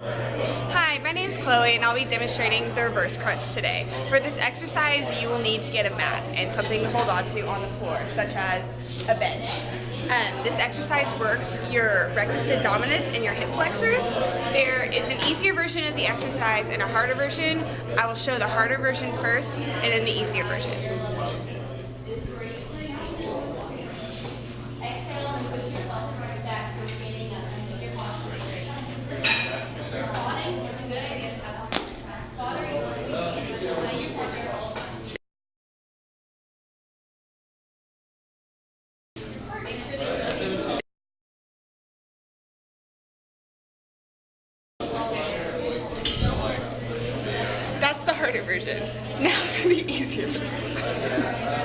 Hi, my name is Chloe and I'll be demonstrating the reverse crunch today. For this exercise, you will need to get a mat and something to hold on to on the floor, such as a bench. This exercise works your rectus abdominis and your hip flexors. There is an easier version of the exercise and a harder version. I will show the harder version first and then the easier version. That's the harder version. Now for the easier version.